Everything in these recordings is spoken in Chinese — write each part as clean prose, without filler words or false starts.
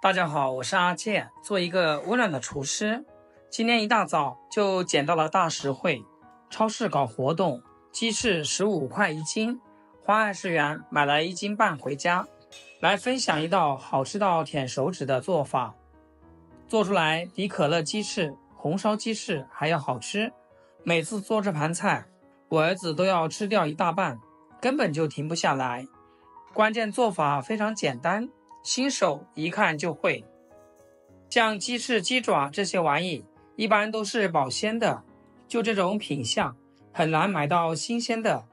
大家好，我是阿健，做一个温暖的厨师。今天一大早就捡到了大实惠，超市搞活动，鸡翅15块一斤，花20元买了1斤半回家。来分享一道好吃到舔手指的做法，做出来比可乐鸡翅、红烧鸡翅还要好吃。每次做这盘菜，我儿子都要吃掉一大半，根本就停不下来。关键做法非常简单，新手一看就会。像鸡翅、鸡爪这些玩意一般都是保鲜的，就这种品相很难买到新鲜的。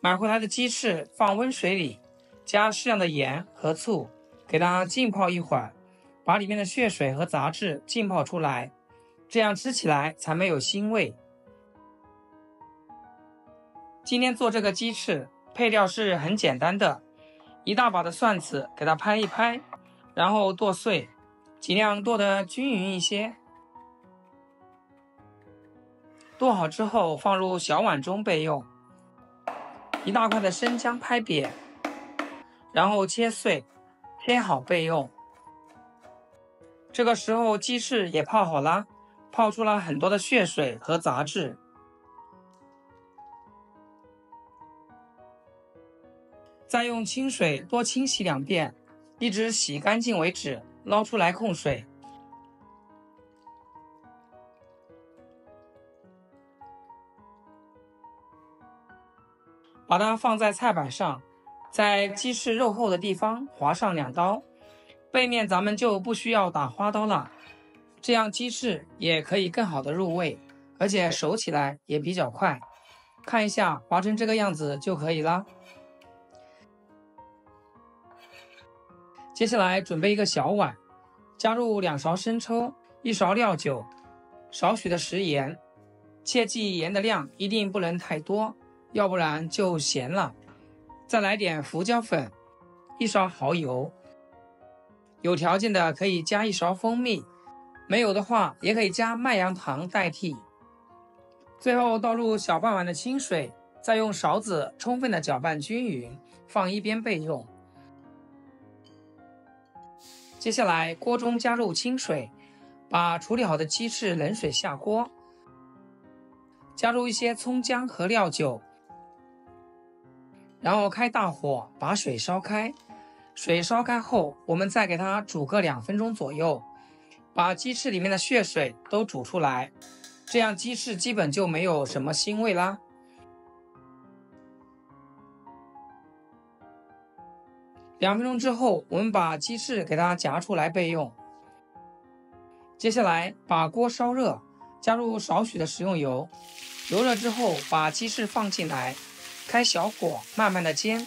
买回来的鸡翅放温水里，加适量的盐和醋，给它浸泡一会儿，把里面的血水和杂质浸泡出来，这样吃起来才没有腥味。今天做这个鸡翅，配料是很简单的，一大把的蒜子给它拍一拍，然后剁碎，尽量剁得均匀一些。剁好之后放入小碗中备用。一大块的生姜拍扁，然后切碎，切好备用。这个时候鸡翅也泡好了，泡出了很多的血水和杂质。再用清水多清洗2遍，一直洗干净为止，捞出来控水。把它放在菜板上，在鸡翅肉厚的地方划上2刀，背面咱们就不需要打花刀了，这样鸡翅也可以更好的入味，而且熟起来也比较快。看一下，划成这个样子就可以了。接下来准备一个小碗，加入2勺生抽、1勺料酒，少许的食盐，切记盐的量一定不能太多，要不然就咸了。再来点胡椒粉，1勺蚝油，有条件的可以加1勺蜂蜜，没有的话也可以加麦芽糖代替。最后倒入小半碗的清水，再用勺子充分的搅拌均匀，放一边备用。接下来锅中加入清水，把处理好的鸡翅冷水下锅，加入一些葱姜和料酒，然后开大火把水烧开。水烧开后，我们再给它煮个2分钟左右，把鸡翅里面的血水都煮出来，这样鸡翅基本就没有什么腥味啦。2分钟之后，我们把鸡翅给它夹出来备用。接下来把锅烧热，加入少许的食用油，油热之后把鸡翅放进来，开小火慢慢的煎。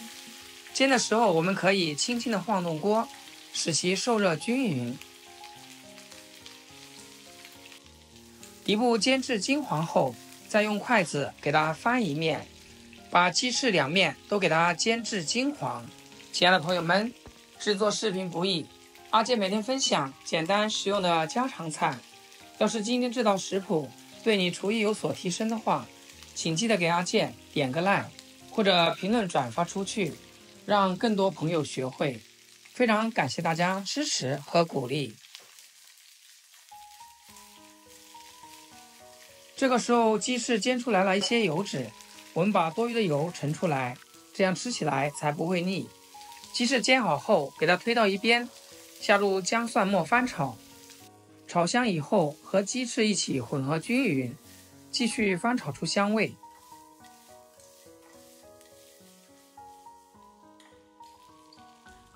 煎的时候我们可以轻轻的晃动锅，使其受热均匀。底部煎至金黄后，再用筷子给它翻一面，把鸡翅2面都给它煎至金黄。亲爱的朋友们，制作视频不易，阿健每天分享简单实用的家常菜。要是今天这道食谱对你厨艺有所提升的话，请记得给阿健点个 like， 或者评论转发出去，让更多朋友学会。非常感谢大家支持和鼓励。这个时候鸡翅煎出来了一些油脂，我们把多余的油盛出来，这样吃起来才不会腻。鸡翅煎好后，给它推到一边，下入姜蒜末翻炒，炒香以后和鸡翅一起混合均匀，继续翻炒出香味。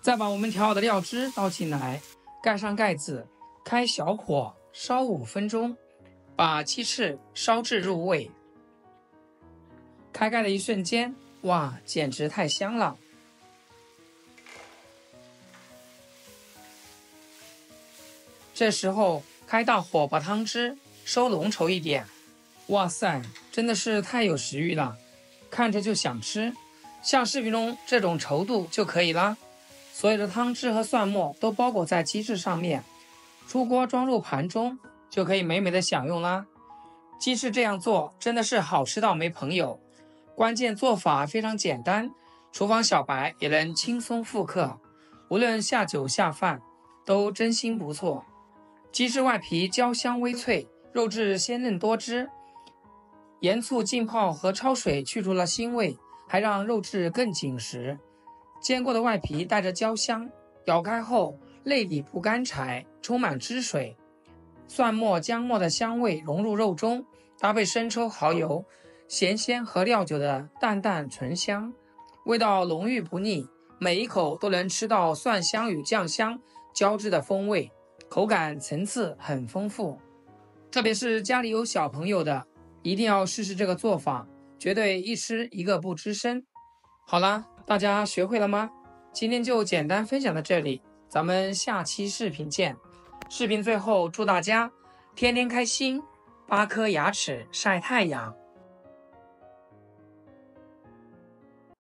再把我们调好的料汁倒进来，盖上盖子，开小火烧5分钟，把鸡翅烧至入味。开盖的一瞬间，哇，简直太香了！这时候开大火把汤汁收浓稠一点，哇塞，真的是太有食欲了，看着就想吃。像视频中这种稠度就可以啦。所有的汤汁和蒜末都包裹在鸡翅上面，出锅装入盘中，就可以美美的享用啦。鸡翅这样做真的是好吃到没朋友，关键做法非常简单，厨房小白也能轻松复刻。无论下酒下饭，都真心不错。鸡翅外皮焦香微脆，肉质鲜嫩多汁，盐醋浸泡和焯水去除了腥味，还让肉质更紧实。煎过的外皮带着焦香，咬开后内里不干柴，充满汁水，蒜末、姜末的香味融入肉中，搭配生抽、蚝油、咸鲜和料酒的淡淡醇香，味道浓郁不腻，每一口都能吃到蒜香与酱香交织的风味，口感层次很丰富。特别是家里有小朋友的，一定要试试这个做法，绝对一吃一个不吱声。好啦，大家学会了吗？今天就简单分享到这里，咱们下期视频见。视频最后祝大家天天开心，8颗牙齿晒太阳。